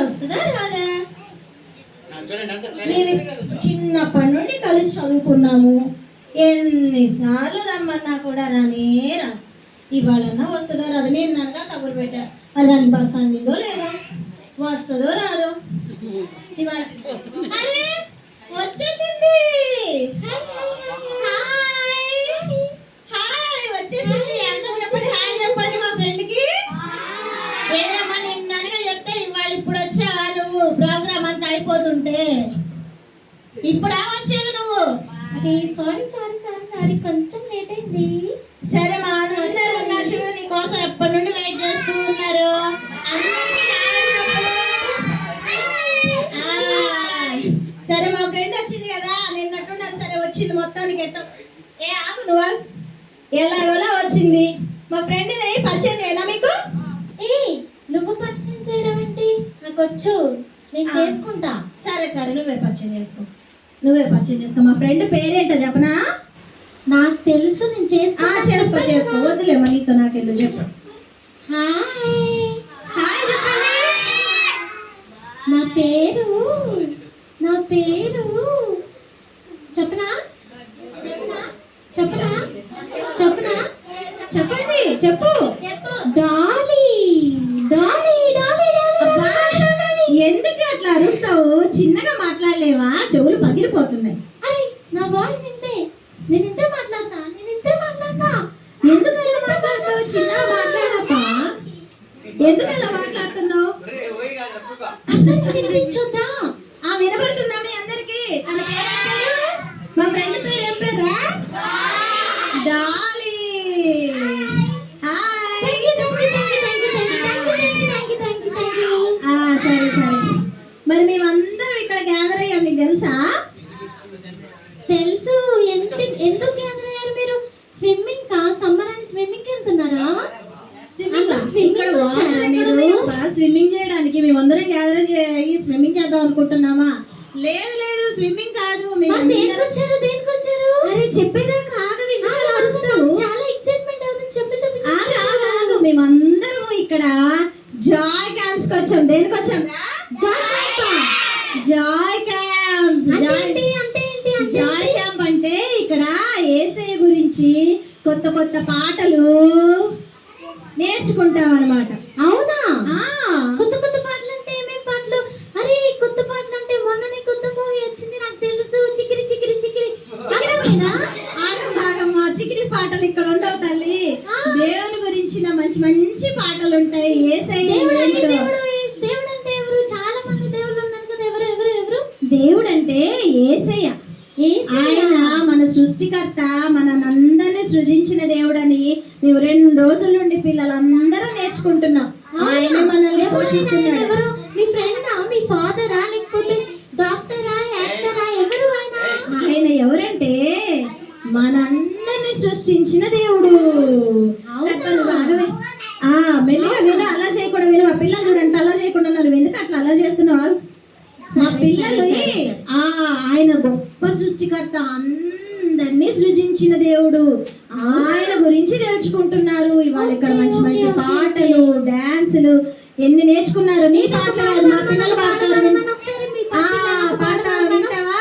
వస్తుందా రాదా? చిన్నప్పటి నుండి కలిసి చదువుకున్నాము. ఎన్నిసార్లు రమ్మన్నా కూడా రానే రా. ఇవాళన్నా వస్తుందో రాదు. నేను ననగా కబురు పెట్టా, మరి దానికి బస్సు అందిందో లేదో, వస్తుందో రాదో. ఇవాళ అరే వచ్చేసింది. హాయ్ వచ్చేసింది. అందరూ చెప్పండి హాయ్ చెప్పండి మా ఫ్రెండ్కి. ఏదేమో నేను ననగా చెప్తే ఇవాళ ఇప్పుడు వచ్చావా నువ్వు? ప్రోగ్రామ్ అంతా అయిపోతుంటే ఇప్పుడా వచ్చేది నువ్వు? అది సారీ సారీ సారీ సారీ కొంచెం లేట్ అయింది. సరే మా అందరూ ఉన్నారు చూడు, నీ కోసం ఎప్పటి నుండి వెయిట్ చేస్తూ ఉన్నారు. సరే మా ఫ్రెండ్ వచ్చింది కదా, నిన్నట్టున్నది. సరే వచ్చింది మొత్తానికి. ఏ ఆగు నువ్వు, ఎలాగోలా వచ్చింది. మా ఫ్రెండ్ని పరిచయం చేయనా మీకు? ఏ నువ్వు పరిచయం చేయడం ఏంటి? నాకు వచ్చు, నేను చేసుకుంటా. సరే సరే నువ్వే పరిచయం చేసుకో, నువ్వే పరిచయం చేసుకో. మా ఫ్రెండ్ పేరేంటో చెప్పనా? నాకు తెలుసు, నేను చేసుకో చేసుకో. వద్దులేమ్మా నీతో నాకెళ్ళు చెప్పు. హాయ్ హాయ్ చెప్పండి. నా పేరు చెప్పనా చెప్పనా చెప్పనా చెప్పండి చెప్పు. Dolly Dolly Dolly Dolly. ఎందుకు అట్లా అరుస్తావు? చిన్నగా మాట్లాడలేవా? చెవులు పగిలిపోతున్నాయి. అరే నా వాయిస్ ఇంతే, నేను ఇంతే మాట్లాడతా. ఎందుకు అలా మాట్లాడతావు? చిన్నగా మాట్లాడప్పా. ఎందుకు అలా మాట్లాడుతున్నావు? వినిపించొద్దా? వినబడుతుందా మీ అందరికి? తన పేరు ఏం పేరు? మా ఫ్రెండ్ పేరు ఏం పేరా? డాలీ. సరే సరే. మరి మేమందరం ఇక్కడ గ్యాదర్ అయ్యాం, మీకు తెలుసా? తెలుసు. ఎందుకు గ్యాదర్ అయ్యారు మీరు? స్విమ్మింగ్ కా? సమ్మర్ అని స్విమ్మింగ్ వెళ్తున్నారా? స్విమ్మింగ్ చేయడానికి మేమందరం గ్యాదర్ అయ్యి స్విమ్మింగ్ చేద్దాం అనుకుంటున్నామా? లేదు లేదు, స్విమ్మింగ్ కాదు. అరే చెప్పేదాకా ఆగవి, చాలా ఎక్సైట్మెంట్ అవుతుంది. చెప్పు. మేమందరం ఇక్కడ జాయ్ క్యాంప్స్ కి వచ్చాం. దేనికి వచ్చాం? Joy camps. జాయ్ క్యాంప్ అంటే ఇక్కడ యేసయ్య గురించి కొత్త కొత్త పాటలు నేర్చుకుంటాం అన్నమాట. అవునా? కొత్త కొత్త పాటలు అంటే ఏమేం పాటలు? అరే కొత్త పాటలు అంటే మొన్ననే కొత్త మూవీ వచ్చింది, నాకు తెలుసు. చికిరి చికిరి చికిరి. చికిరి పాటలు ఇక్కడ ఉండవు తల్లి. దేవుని గురించిన మంచి మంచి పాటలు ఉంటాయి. దేవుడు అంటే ఎవరు? చాలా మంది దేవుళ్ళు ఉన్నారు కదా. ఎవరు? దేవుడు అంటే యేసయ్య. ఆయన మన సృష్టికర్త, మనందరినీ సృజించిన దేవుడని మేము 2 రోజుల నుండి పిల్లలందరూ నేర్చుకుంటున్నాం. ఆయన మనల్ని పోషిస్తున్నాడు. మీ ఫ్రెండా? మీ ఫాదరా? లేకపోతే డాక్టరా? యాక్టరా? ఎవరు ఆయన? ఆయన ఎవరంటే మనందరినీ సృష్టించిన దేవుడు. మెల్లిగా విను, అలా చేయకుండా విను. మా పిల్లలు చూడండి అలా చేయకుండా ఉన్నారు. ఎందుకు అట్లా అలా చేస్తున్నావు? మా పిల్లలు ఆయన గొప్ప సృష్టికర్త, అందరినీ సృజించిన దేవుడు, ఆయన గురించి తెలుసుకుంటున్నారు. ఇవాళ ఇక్కడ మంచి మంచి పాటలు, డాన్సులు ఎన్ని నేర్చుకున్నారు. నీ పాటలు కాదు, మా పిల్లలు పాడతారు. పాడతావా? వింటావా?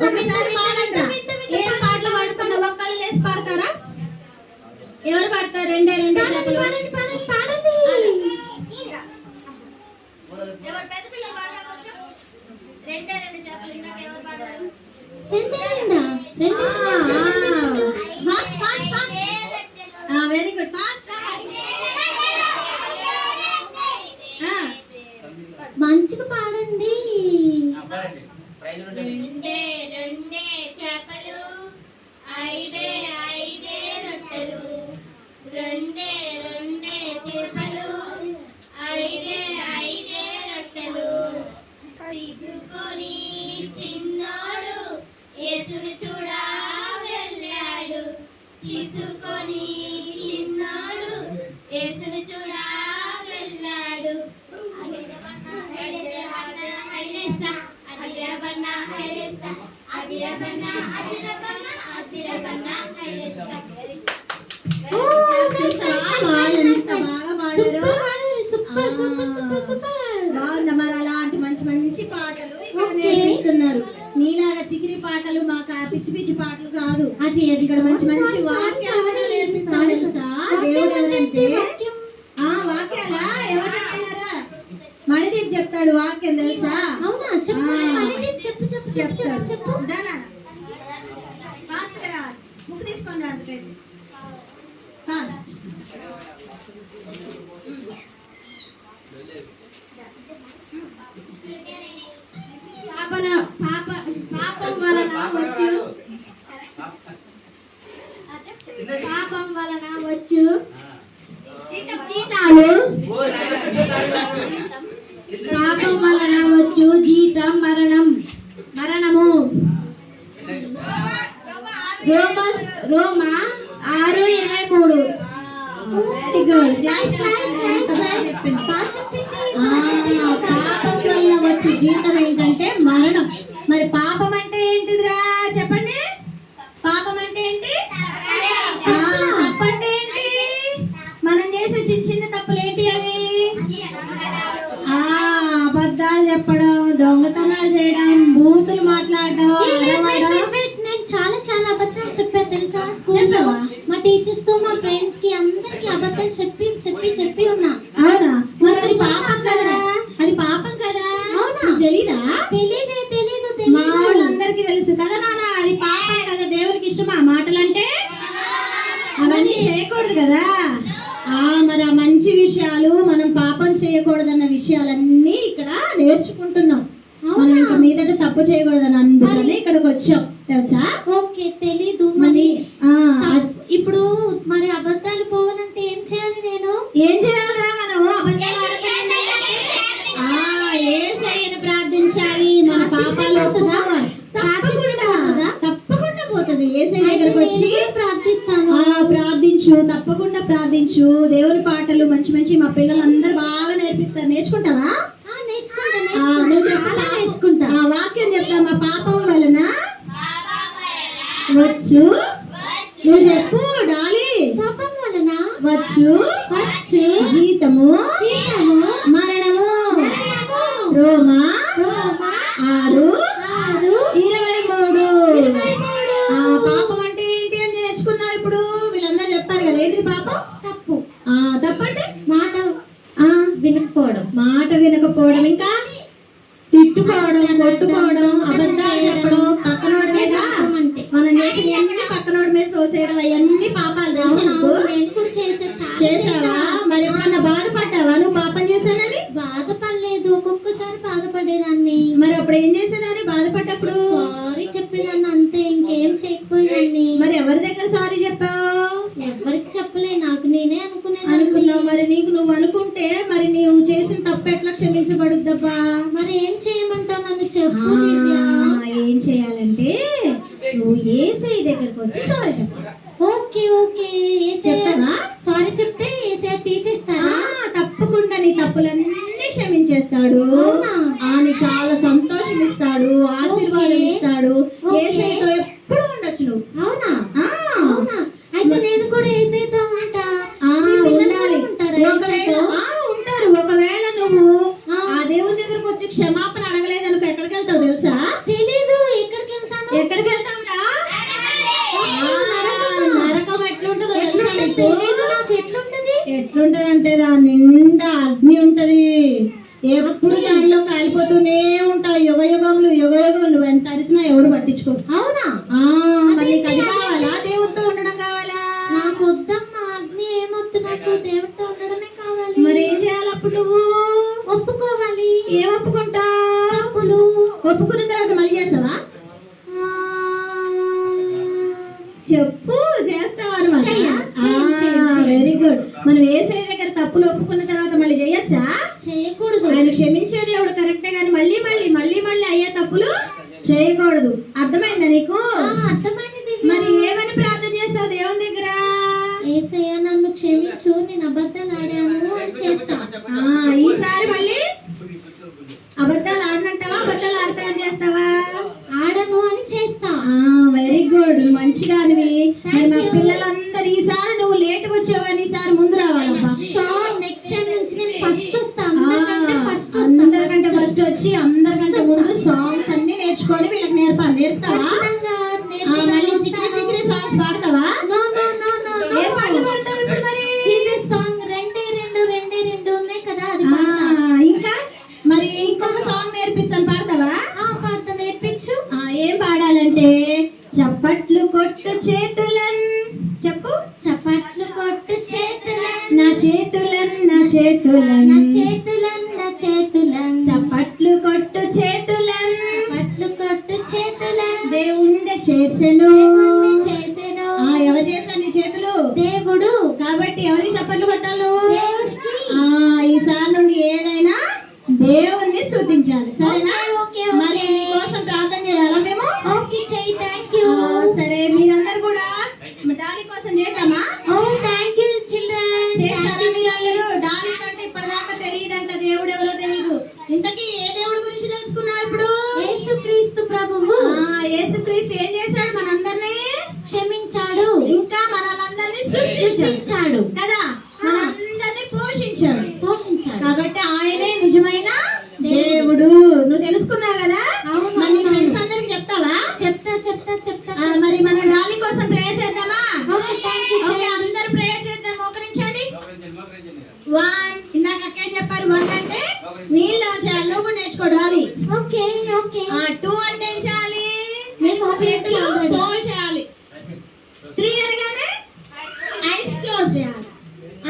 ఒకసారి పాడండి. ఏం పాటలు పాడుతున్నావు? ఒక్కళ్ళు లేసి పాడతారా? ఎవరు పాడతారు? రెండే చేపలు. ఎవరు పెద్ద పిల్లలు పాడవచ్చు? రెండే చేపలు. ఇందాక ఎవరు పాడారు? Very good. ఫాస్ట్. మంచిగా పాడండి. రెండే చేపలు, ఐదే రొట్టెలు. రెండే చేపలు, ఐదే రొట్టెలు. తీసుకొని చిన్నాడు యేసును చూడా వెళ్ళాడు. తీసుకొని చిన్నాడు యేసును చూడా వెళ్ళాడు. అదిరబన్న నేర్పిస్తున్నారు. నీలాగా చికిరి పాటలు మాకు ఆ పిచ్చి పిచ్చి పాటలు కాదు. అది ఇక్కడ మంచి మంచి వాక్యాలు కూడా నేర్పిస్తాడు తెలుసా. దేవుడు ఎవరంటే ఆ వాక్యాలా ఎవరు చెప్తున్నారా? మణిదీప్ చెప్తాడు వాక్యం తెలుసా. అవునా చెప్పు చెప్పు చెప్పు చెప్పు చెప్పు చెప్పు దానా ఫాస్ట్ గా రా, బుక్ తీసుకొని రా అందుకైతే ఫాస్ట్. పాపం వలన వచ్చు జీతాలు, పాపం వలన వచ్చు జీతం మరణము. రోమా 6:23. Very good. పాపం వల్ల వచ్చే జీతం ఏంటంటే మరణం. మరి పాపం అంటే ఏంటిదిరా చెప్పండి. పాపం అంటే ఏంటి? తప్పు అంటే ఏంటి? మనం చేసే చిన్న చిన్న తప్పులు ఏంటి అవి? అబద్ధాలు చెప్పడం, దొంగతనాలు చేయడం, బూతులు మాట్లాడడం, అరవడం. నేను చాలా చాలా అబద్ధాలు చెప్పాను తెలుసా స్కూల్లో. మా టీచర్స్ తో మా ఫ్రెండ్స్ కి అందరికి అబద్ధాలు చెప్పి చెప్పి చెప్పి ఉన్నా. అవునా? మరి అది పాపం కదా. అది పాపం కదా. అవునా? తెలీదా? తెలీదు మా వాళ్ళందరికీ తెలుసు కదా నాన్న. అది పాపం కదా. దేవునికి ఇష్టమా మాటలంటే? అవన్నీ చేయకూడదు కదా. మరి ఆ మంచి విషయాలు, మనం పాపం చేయకూడదన్న విషయాలన్నీ ఇక్కడ నేర్చుకుంటున్నాం. మనం ఇంకా మీదట తప్పు చేయకూడదని అందుకని ఇక్కడికి వచ్చాం తెలుసా. ఓకే తెలీదు. మరి ఇప్పుడు మరి అబద్ధాలు పోవాలంటే ఏం చేయాలి? నేను ఏం చేయాలరా? మనం అబద్ధాలు ఆడకుండా యేసయ్యను ప్రార్థించాలి. మన పాపాలు ఒప్పుకోవాలి. తప్పకుండా పోతుంది. యేసయ్య దగ్గరకు వచ్చి ప్రార్థిస్తాను. ప్రార్థించు, తప్పకుండా ప్రార్థించు. దేవుని పాటలు మంచి మంచి మా పిల్లలందరూ బాగా నేర్పిస్తారు. నేర్చుకుంటావా? నేర్చుకుంటా. వాక్యం చెప్తా. మా పాపం వలన వచ్చు. నువ్వు చెప్పు డాలీ. పాపం వలన వచ్చు జీతము మరణము. రోమా 6:23. పాపం అంటే ఏంటి అని నేర్చుకున్నారు. ఇప్పుడు వీళ్ళందరూ చెప్పారు కదా. ఏంటిది పాపం? తప్పు. తప్పంటే మాట వినకపోవడం, ఇంకా తిట్టుకోవడం, కొట్టుకోవడం, అబద్ధాలు చెప్పడం, పక్కనోడి మీద మనం చేసిన అన్ని పక్కనోడి మీద తోసేయడం, అవన్నీ పాపాలు. చేసావా? మరి ఎప్పుడన్నా బాధపడ్డావా నువ్వు పాపం చేశానని? బాధపడలేదు. ఒక్కొక్కసారి బాధపడేదాన్ని. మరి అప్పుడు ఏం చేసేదాన్ని? బాధపడ్డప్పుడు సారీ చెప్పేదాన్ని అంతే, ఇంకేం చేయకపోయేదాన్ని. మరి ఎవరి దగ్గర సారీ చెప్పావు? ఎవరికి చెప్పలే, నాకు నేనే అనుకున్నావు. మరి నీకు నువ్వు అనుకుంటే మరి నీవు చేసిన తప్పు ఎట్లా క్షమించబడుద్దబ్బా? మరి ఏం చేయమంటావు? నన్ను చెప్పు. ఏం చేయాలంటే నువ్వు యేసయ్య దగ్గరకు వచ్చి సారీ చెప్పు. ఓకే చెప్తావా? సారీ చెప్తే యేసయ్య తీసేస్తారా? తప్పకుండా నీ తప్పులన్నీ క్షమించేస్తాడు. నీకు చాలా సంతోషం ఇస్తాడు, ఆశీర్వాదం ఇస్తాడు. యేసయ్యతో ఎప్పుడు ఉండొచ్చు నువ్వు. అవునా? అయితే నేను కూడా యేసయ్యతో ఉండాలి. ఉంటారు. ఒకవేళ నువ్వు ఆ దేవుని దగ్గరకు వచ్చి క్షమాపణ అడగలేదనుకో ఎక్కడికి వెళ్తావు తెలుసా? తెలీదు. ఎక్కడికి వెళ్తాంరా? నరకం ఎట్లుంటుందో తెలుసా నీకు? ఎట్లుంటది అంటే దాని నిండా అగ్ని ఉంటది. ఎప్పుడు దానిలో కాలిపోతూనే ఉంటావు. యుగ యుగములు నువ్వు ఎంత అరిసినా ఎవరు పట్టించుకోరు. అవునా? మరి నీకు అది కావాలా? దేవుడితో ఉండడం కావాలా? నాకు వద్దమ్మా అగ్ని, ఏమొద్దు. నాకు దేవుడితో ఉండడమే కావాలి. మరి ఏం చేయాలి అప్పుడు? నువ్వు ఒప్పుకోవాలి. ఏం ఒప్పుకుంటావు? తప్పులు. ఒప్పుకున్న తర్వాత మళ్ళీ చేస్తావా? చెప్పు. చేస్తావా అనమాట. Very good. మనం యేసయ్య దగ్గర తప్పులు ఒప్పుకున్న తర్వాత మళ్ళీ చేయొచ్చా? చేయకూడదు. ఆయన క్షమించే దేవుడు కరెక్టే, కానీ మళ్ళీ అయ్యే తప్పులు చేయకూడదు. అర్థమైందా నీకు? అర్థమైంది. మరి ఏమని ప్రార్థన చేస్తావు దేవుని దగ్గర? యేసయ్య నన్ను క్షమించు, నేను అబద్ధాలు ఆడాను అని చేస్తా. ఈసారి మళ్ళీ అబద్ధాలు ఆడనంటావా? అబద్ధాలు ఆడతావని చేస్తావా? ఆడను అని చేస్తా. Very good. మంచిదానివి. మరి మా పిల్లలందరూ ఈసారి నువ్వు లేట్ వచ్చావని ఈసారి ముందు రావాలమ్మా. నెక్స్ట్ టైం నుంచి నేను ఫస్ట్ వస్తాను. అందరికంటే ఫస్ట్ వచ్చి అందరికంటే ముందు సాంగ్స్ అన్ని నేర్చుకో. నేర్పుతావా ఖచ్చితంగా మళ్ళీ చిక్రీ చిక్రీ సాంగ్స్ పాడతావా నో నో నో నో ఏ పాటలు పాడతావు ఇప్పుడు మరి జీసస్ సాంగ్ రెండే రెండు ఉన్నాయి కదా అది ఆ, ఇంకా మరి ఇంకొక సాంగ్ నేర్పిస్తాను పాడతావా పాడతా నేర్పించు. ఏం పాడాలంటే చప్పట్లు కొట్టు చేతులన్ చెప్పు చప్పట్లు కొట్టు చేతులన్ నా చేతులన్ నా చేతులన్ నా చేతులన్ నా చేతులన్ చప్పట్లు కొట్టు చేతులన్ చప్పట్లు కొట్టు చేతులన్ దేవుణ్ణి చేసెను చేసెను ఎవరు చేశారు నీ చేతులు దేవుడు. కాబట్టి ఎవరి చప్పట్లు కొట్టాలి దేవుడికి. ఈసారి నుండి ఏదైనా దేవుణ్ణి స్తుతించాలి సరేనా ఓకే మరి ఓకే నీ కోసం ప్రార్థన చేయాలా మేము ఓకే చెయ్యి. Thank you. సరే మీరందరూ కూడా డాలీ కోసం చేద్దామా ఓ థ్యాంక్ యూ చిల్డ్రన్. చేస్తారా మీరందరూ డాలీ కంటే ఇప్పటిదాకా తెలియదంట దేవుడు ఎవరో తెలియదు ఇంతకీ ఏ దేవుడి గురించి తెలుసుకున్నావు ఇప్పుడు యేసుక్రీస్తు ప్రభువు యేసుక్రీస్తు ఏం చేశాడు మనందరినీ క్షమించాడు, ఇంకా మనలందరినీ సృష్టించాడు సృష్టించాడు కదా మనందరినీ పోషించాడు పోషించాడు. కాబట్టి ఆయనే నిజమైన దేవుడు నువ్వు తెలుసుకున్నావు కదా అవును, మరి నీ అవును. ఫ్రెండ్స్ అందరికి చెప్తావా చెప్తా చెప్తా చెప్తా. మరి మన డాలీ కోసం ప్రేయర్ చేద్దామా ఓకే థ్యాంక్ యూ. ఓకే అందరూ ప్రేయర్ చేద్దాం మోకరించండి 1 ఇందాక అక్క ఏం చెప్పారు 1 అంటే నీళ్ళు చేయాలి నువ్వు కూడా నేర్చుకో డాలీ ఓకే ఓకే 2 అంటే ఏం చేయాలి మేము చేతులు చేతులు ఫోల్డ్ చేయాలి 3 అనగానే ఐస్ క్లోజ్ చేయాలి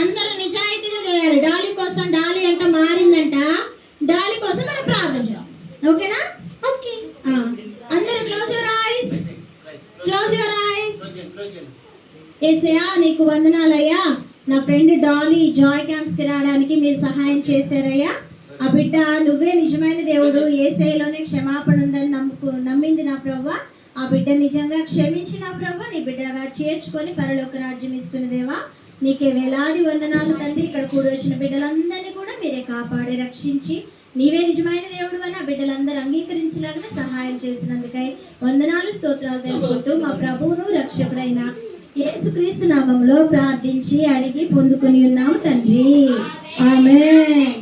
అందరూ నిజాయితీగా చేయాలి డాలీ కోసం డాలీ అంట మారిందంట డాలీ కోసం మనం ప్రార్థన చేయాలి ఓకేనా ఓకే. అందరూ క్లోజ్ యువర్ ఐస్ ఏసయ్యా నీకు వందనాలయ్యా నా ఫ్రెండ్ డాలీ జాయ్ క్యాంప్స్ కి రావడానికి మీరు సహాయం చేశారయ్యా ఆ బిడ్డ నువ్వే నిజమైన దేవుడు ఏసైలోనే క్షమాపణ ఉందని నమ్మింది నా ప్రభా ఆ బిడ్డ నిజంగా క్షమించిన ప్రభా నీ బిడ్డగా చేర్చుకొని పరలోక రాజ్యం ఇస్తున్న దేవా నీకే వేలాది వందనాలు తండ్రి ఇక్కడ కూడి వచ్చిన బిడ్డలందరినీ కూడా మీరే కాపాడి రక్షించి నీవే నిజమైన దేవుడు అని ఆ బిడ్డలందరూ అంగీకరించలాగా సహాయం చేసినందుకై వందనాలు స్తోత్రాలు తెలుపుకుంటూ మా ప్రభువును రక్షకుడైన యేసుక్రీస్తు నామములో ప్రార్థించి అడిగి పొందుకొని ఉన్నాము తండ్రి ఆమేన్.